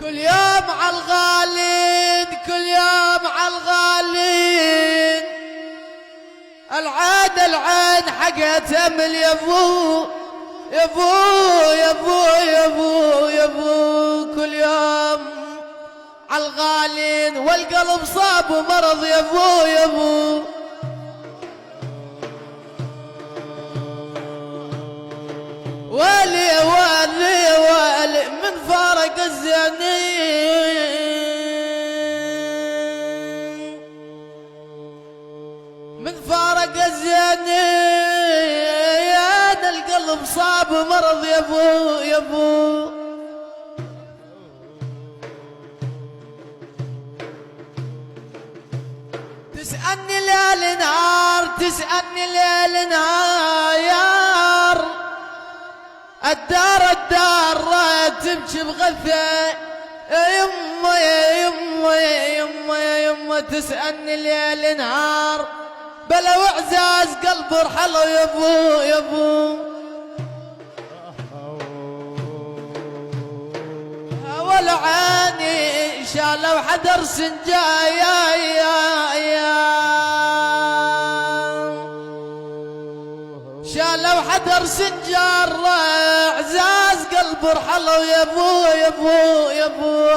كل يوم عالغالين كل يوم عالغالين العين العين حقها تمل يا ابو يا ابو يا ابو يا ابو يا ابو كل يوم عالغالين والقلب صاب ومرض يا ابو يا ابو والي والي والي من فارق الزينين من فارق الزينين القلب صاب ومرض يا ابو يا ابو تسألني ليل نهار تسألني ليل نهار الدار الدار تبكي بغثة يما يا يما يا يما يا يما تسألني ليل نهار بلا وعزاز قلب رحله يا ابو يا ابو ولا عاني شالوا حدر سنجا يا شالوا حدر سنجار عزاز قلب رحله يا ابو يا ابو يا ابو